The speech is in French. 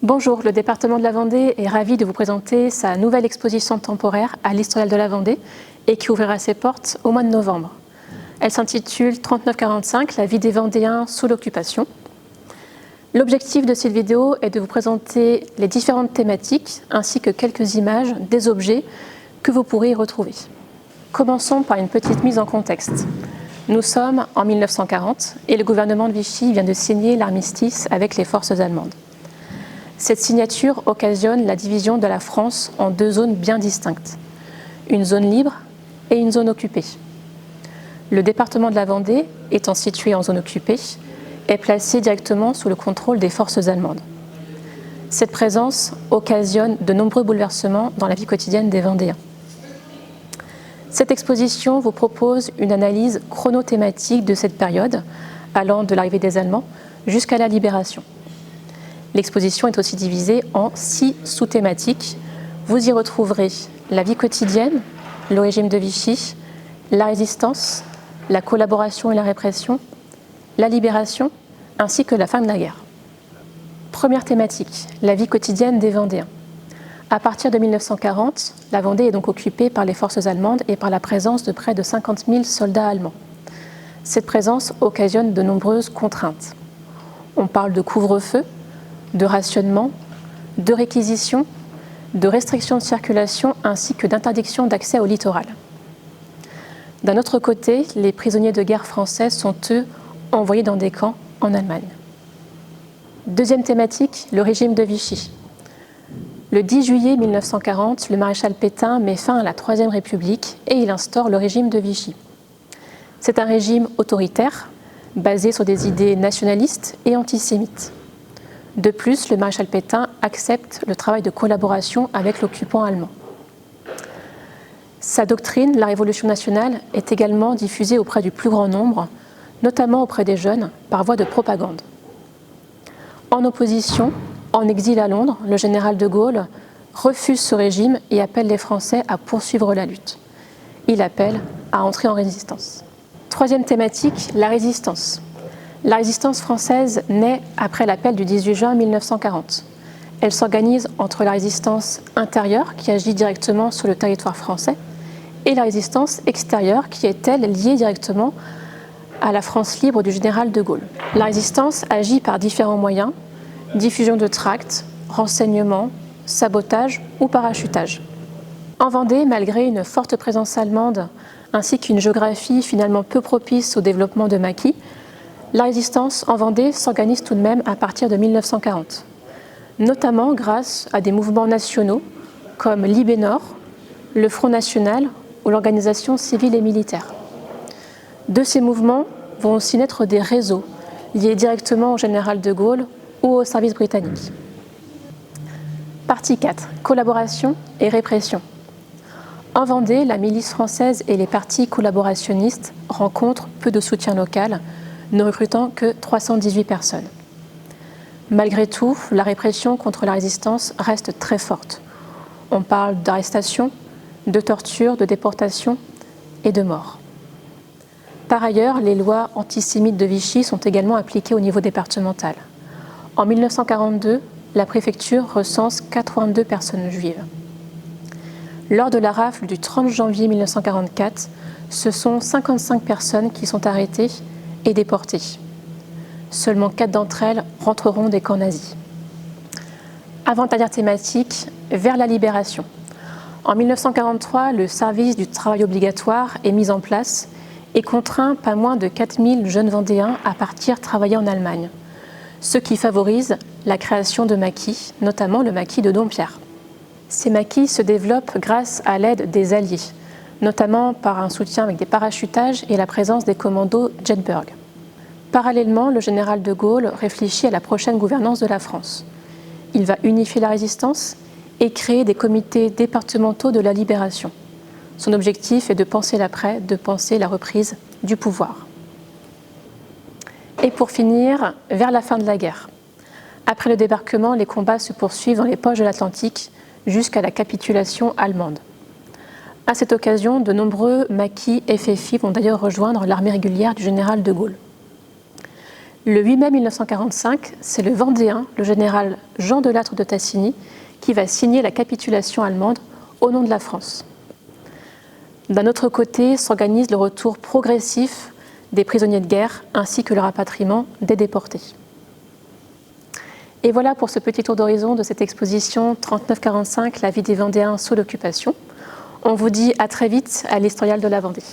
Bonjour, le département de la Vendée est ravi de vous présenter sa nouvelle exposition temporaire à l'Historial de la Vendée et qui ouvrira ses portes au mois de novembre. Elle s'intitule 39-45, la vie des Vendéens sous l'occupation. L'objectif de cette vidéo est de vous présenter les différentes thématiques ainsi que quelques images des objets que vous pourrez y retrouver. Commençons par une petite mise en contexte. Nous sommes en 1940 et le gouvernement de Vichy vient de signer l'armistice avec les forces allemandes. Cette signature occasionne la division de la France en deux zones bien distinctes, une zone libre et une zone occupée. Le département de la Vendée, étant situé en zone occupée, est placé directement sous le contrôle des forces allemandes. Cette présence occasionne de nombreux bouleversements dans la vie quotidienne des Vendéens. Cette exposition vous propose une analyse chronothématique de cette période, allant de l'arrivée des Allemands jusqu'à la libération. L'exposition est aussi divisée en 6 sous-thématiques. Vous y retrouverez la vie quotidienne, le régime de Vichy, la résistance, la collaboration et la répression, la libération, ainsi que la fin de la guerre. Première thématique, la vie quotidienne des Vendéens. À partir de 1940, la Vendée est donc occupée par les forces allemandes et par la présence de près de 50 000 soldats allemands. Cette présence occasionne de nombreuses contraintes. On parle de couvre-feu, de rationnement, de réquisition, de restrictions de circulation ainsi que d'interdiction d'accès au littoral. D'un autre côté, les prisonniers de guerre français sont eux envoyés dans des camps en Allemagne. Deuxième thématique, le régime de Vichy. Le 10 juillet 1940, le maréchal Pétain met fin à la Troisième République et il instaure le régime de Vichy. C'est un régime autoritaire, basé sur des idées nationalistes et antisémites. De plus, le maréchal Pétain accepte le travail de collaboration avec l'occupant allemand. Sa doctrine, la Révolution nationale, est également diffusée auprès du plus grand nombre, notamment auprès des jeunes, par voie de propagande. En opposition, en exil à Londres, le général de Gaulle refuse ce régime et appelle les Français à poursuivre la lutte. Il appelle à entrer en résistance. Troisième thématique, la résistance. La résistance française naît après l'appel du 18 juin 1940. Elle s'organise entre la résistance intérieure, qui agit directement sur le territoire français, et la résistance extérieure, qui est, elle, liée directement à la France libre du général de Gaulle. La résistance agit par différents moyens, diffusion de tracts, renseignements, sabotage ou parachutage. En Vendée, malgré une forte présence allemande ainsi qu'une géographie finalement peu propice au développement de maquis, la résistance en Vendée s'organise tout de même à partir de 1940, notamment grâce à des mouvements nationaux comme l'IB Nord, le Front National ou l'organisation civile et militaire. De ces mouvements vont aussi naître des réseaux liés directement au général de Gaulle ou au service britannique. Partie 4. Collaboration et répression. En Vendée, la milice française et les partis collaborationnistes rencontrent peu de soutien local, ne recrutant que 318 personnes. Malgré tout, la répression contre la résistance reste très forte. On parle d'arrestations, de tortures, de déportations et de morts. Par ailleurs, les lois antisémites de Vichy sont également appliquées au niveau départemental. En 1942, la préfecture recense 82 personnes juives. Lors de la rafle du 30 janvier 1944, ce sont 55 personnes qui sont arrêtées et déportées. Seulement 4 d'entre elles rentreront des camps nazis. Avant-dernière thématique, vers la libération. En 1943, le service du travail obligatoire est mis en place et contraint pas moins de 4000 jeunes Vendéens à partir travailler en Allemagne, ce qui favorise la création de maquis, notamment le maquis de Dompierre. Ces maquis se développent grâce à l'aide des Alliés, notamment par un soutien avec des parachutages et la présence des commandos Jedburgh. Parallèlement, le général de Gaulle réfléchit à la prochaine gouvernance de la France. Il va unifier la résistance et créer des comités départementaux de la libération. Son objectif est de penser l'après, de penser la reprise du pouvoir. Et pour finir, vers la fin de la guerre. Après le débarquement, les combats se poursuivent dans les poches de l'Atlantique jusqu'à la capitulation allemande. À cette occasion, de nombreux maquis FFI vont d'ailleurs rejoindre l'armée régulière du général de Gaulle. Le 8 mai 1945, c'est le Vendéen, le général Jean Delattre de Tassigny, qui va signer la capitulation allemande au nom de la France. D'un autre côté, s'organise le retour progressif des prisonniers de guerre ainsi que le rapatriement des déportés. Et voilà pour ce petit tour d'horizon de cette exposition 39-45, la vie des Vendéens sous l'occupation. On vous dit à très vite à l'Historial de la Vendée.